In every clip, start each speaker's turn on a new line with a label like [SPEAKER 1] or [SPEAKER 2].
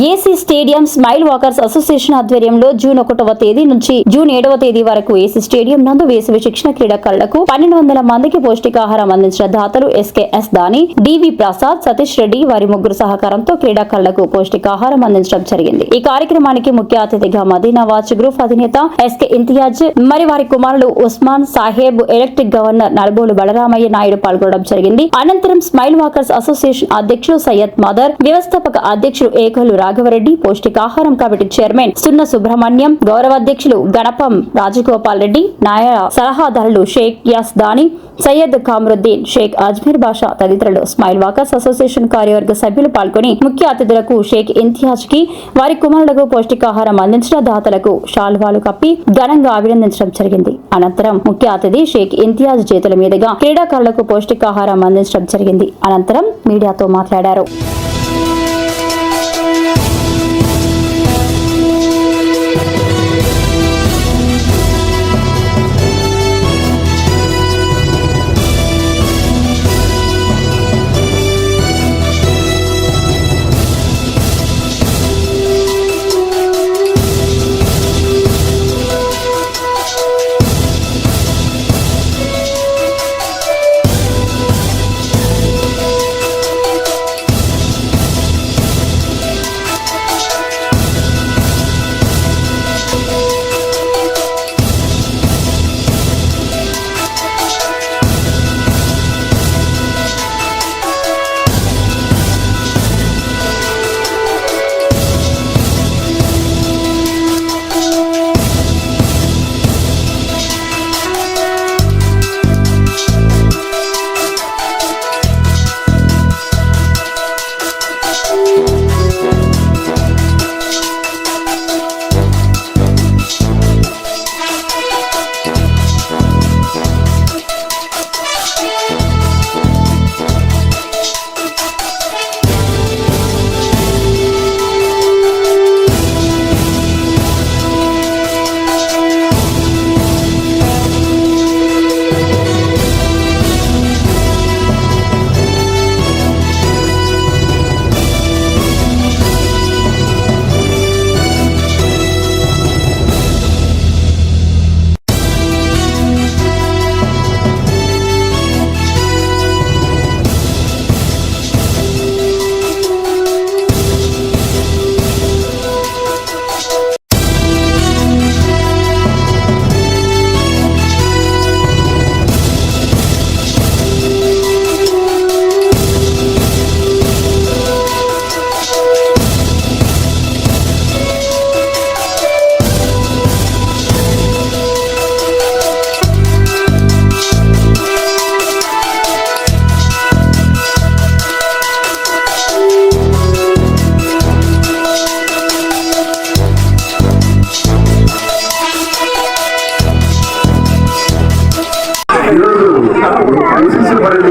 [SPEAKER 1] AC stadium smile walkers association ఆధ్వర్యంలో June 1వ తేదీ నుంచి జూన్ 7వ తేదీ వరకు ఏసీ స్టేడియం నందు వేసవి శిక్షణ క్రీడాకారులకు 1200 మందికి పౌష్టికాహారం అందించిన దాతలు ఎస్కేఎస్ దాని, డివి ప్రసాద్, సతీష్ రెడ్డి వారి ముగ్గురు సహకారంతో క్రీడాకారులకు పౌష్టికాహారం అందించడం జరిగింది. ఈ కార్యక్రమానికి ముఖ్య అతిథిగా మదీనా వాచ్ గ్రూప్ అధినేత ఎస్కే ఇంతియాజ్ మరి వారి కుమారులు ఉస్మాన్ సాహెబ్, ఎలక్ట్రిక్ గవర్నర్ నల్బోలు బలరామయ్య నాయుడు పాల్గొనడం జరిగింది. అనంతరం స్మైల్ వాకర్స్ అసోసియేషన్ అధ్యక్షులు సయ్యద్ మదర్, వ్యవస్థాపక అధ్యక్షులు ఏకలు రాఘవరెడ్డి, పౌష్టికాహారం కమిటీ చైర్మన్ సున్న సుబ్రహ్మణ్యం, గౌరవ అధ్యక్షులు గణపం రాజగోపాల్ రెడ్డి, న్యాయ సలహాదారులు షేక్ యాస్ దాని, సయ్యద్ కామరుద్దీన్, షేక్ అజ్మీర్ బాషా తదితరులు స్మైల్ వాకర్స్ అసోసియేషన్ కార్యవర్గ సభ్యులు పాల్గొని ముఖ్య అతిథులకు షేక్ ఇంతియాజ్ కి వారి కుమారులకు పౌష్టికాహారం అందించిన దాతలకు శాల్వాలు కప్పి ఘనంగా అభినందించడం జరిగింది. అనంతరం ముఖ్య అతిథి షేక్ ఇంతియాజ్ చేతుల మీదుగా క్రీడాకారులకు పౌష్టికాహారం అందించడం జరిగింది. అనంతరం మీడియాతో మాట్లాడారు.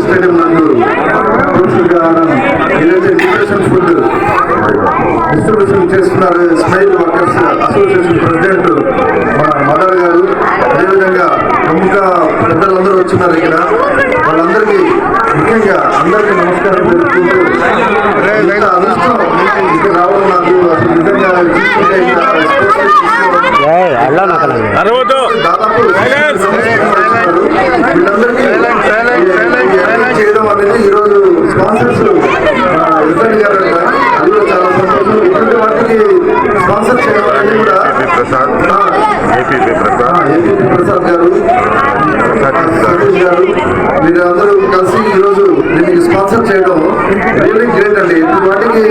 [SPEAKER 2] స్టేడియం నందు ఫుడ్ డిస్ట్రిబ్యూషన్ చేస్తున్నారు స్మైల్ వర్కర్స్ అసోసియేషన్ ప్రెసిడెంట్ మన మదర్ గారు. అదేవిధంగా ప్రముఖ పెద్దలందరూ వచ్చినారు ఇక్కడ. వాళ్ళందరికీ ముఖ్యంగా అందరికీ నమస్కారం తెలుపుకుంటూ అదృష్టం ఇక్కడ రావడం నాకు అసలు నిజంగా దాదాపు వీళ్ళందరికీ చేయడం అనేది ఈరోజు స్పాన్సర్స్ ఇబ్బంది గారు అది కూడా చాలా సంతోషం. ఇటువంటి వాటికి స్పాన్సర్ చేయడం అనేది కూడా ఏపీ ప్రసాద్ గారు, సతీష్ గారు వీరందరూ కలిసి ఈరోజు దీనికి స్పాన్సర్ చేయడం రియల్లీ గ్రేట్ అండి. ఇటువంటి వాటికి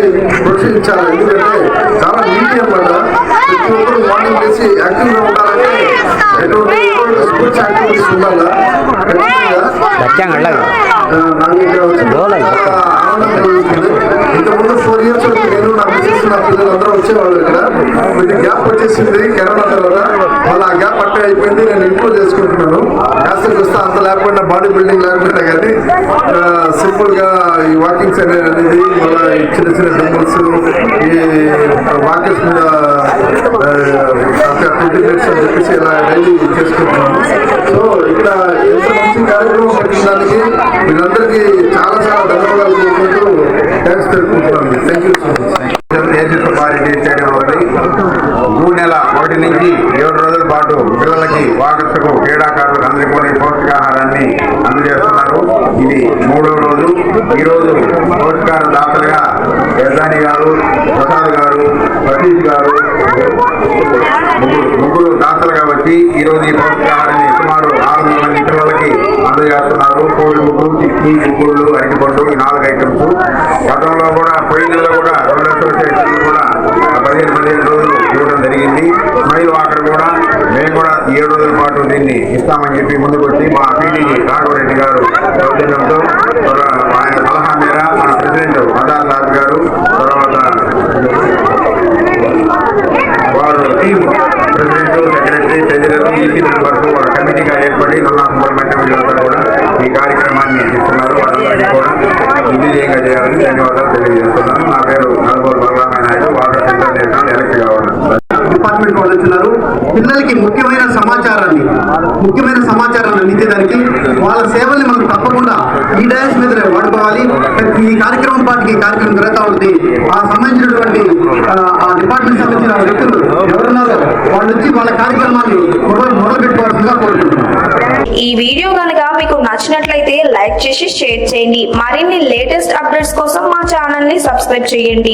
[SPEAKER 2] ప్రోత్సహించాలి. ఎందుకంటే చాలా నీటి అన్నమాట. ప్రతి ఒక్కరు మార్నింగ్ చేసి యాక్టివ్గా ఉండాలంటే ఎటువంటి స్పోర్ట్స్ యాక్టివిటీస్ ఉండాలా. ఇంతకుముందు 4 years వరకు నేను నా మిసెస్ నా పిల్లలు అందరూ వచ్చేవాళ్ళు ఇక్కడ. కొద్ది గ్యాప్ వచ్చేసింది కరోనా తర్వాత. మళ్ళీ ఆ గ్యాప్ అట్టే అయిపోయింది. నేను ఇంప్రూవ్ చేసుకుంటున్నాను. యాక్చువల్గా వస్తే అంత లేకపోయినా బాడీ బిల్డింగ్ లేకపోయినా కానీ సింపుల్ గా ఈ వాకింగ్స్ అనేది మళ్ళీ చిన్న చిన్న డంబుల్స్ ఈ వాకర్స్ మీద 20 minutes అని చెప్పేసి ఇలా డైలీ చేసుకుంటున్నాము. సో ఇక్కడ ఎంత మంచి కార్యక్రమం పెట్టడానికి వీళ్ళందరికీ చాలా చాలా ధన్యవాదాలు చేసుకుంటూ థ్యాంక్స్ తెలుపుకుంటున్నాను. Thank you so much.
[SPEAKER 3] June నెల 1 నుంచి 7 రోజుల పాటు పిల్లలకి వాకర్స్కు క్రీడాకారులకు అందరికీ కూడా ఈ పౌష్టికాహారాన్ని అందజేస్తున్నారు. ఇది 3వ రోజు. ఈరోజు పౌష్టికాహార దాతలుగా యజాని గారు, ప్రసాద్ గారు, సతీష్ గారు ముగ్గురు దాతలుగా వచ్చి ఈరోజు ఈ పౌష్టికాహారాన్ని సుమారు 600 మంది పిల్లలకి అందజేస్తున్నారు. కోడిగుడ్డు, చిక్కీ, గుగ్గుళ్ళు, అరటిపండు ఈ 4 ఐటమ్స్. గతంలో కూడా పోయిన నెలలో కూడా 2 లక్షల కూడా 15 రోజులు ఇవ్వడం జరిగింది. స్మైల్ వాకర్ కూడా మేము కూడా 7 రోజుల పాటు దీన్ని ఇస్తామని చెప్పి ముందుకు వచ్చి మా పీడీజీ రాఘవరెడ్డి గారు సౌజన్యంతో ఆయన సలహా మేర మన ప్రెసిడెంట్ అదాల్ దాస్ గారు, తర్వాత వారు team president, secretary, treasurer, EC members వాళ్ళ కమిటీగా ఏర్పడి సుబ్రహ్మణ్యం వీళ్ళంతా కూడా ఈ కార్యక్రమాన్ని ఇస్తున్నారు. వాళ్ళందరినీ కూడా విజయంగా చేయాలని ధన్యవాదాలు తెలియజేస్తున్నాను. నా పేరు నల్గోలు బలరామయ్య నాయుడు, వాటర్ ఇంటర్నేషనల్ ఎలక్ట్ కావాలి.
[SPEAKER 4] డిపార్ట్మెంట్ వాళ్ళు వచ్చినారు. పిల్లలకి ముఖ్యమైన సమాచారాన్ని అందించేదానికి వాళ్ళ సేవల్ని మనం తప్పకుండా ఈ డయాస్ మీద వాడుకోవాలి. ఈ కార్యక్రమం పాటికి కార్యక్రమం జరుగుతూ ఉంది. ఆ సంబంధించినటువంటి ఆ డిపార్ట్మెంట్ సంబంధించిన వ్యక్తులు ఎవరున్నారో వాళ్ళు వచ్చి వాళ్ళ కార్యక్రమాన్ని మొదలు పెట్టుకోవాల్సిందిగా కోరుకుంటున్నాం.
[SPEAKER 5] ఈ వీడియో కనుక మీకు నచ్చినట్లయితే లైక్ చేసి షేర్ చేయండి. మరిన్ని లేటెస్ట్ అప్డేట్స్ కోసం మా ఛానల్ ని సబ్స్క్రైబ్ చేయండి.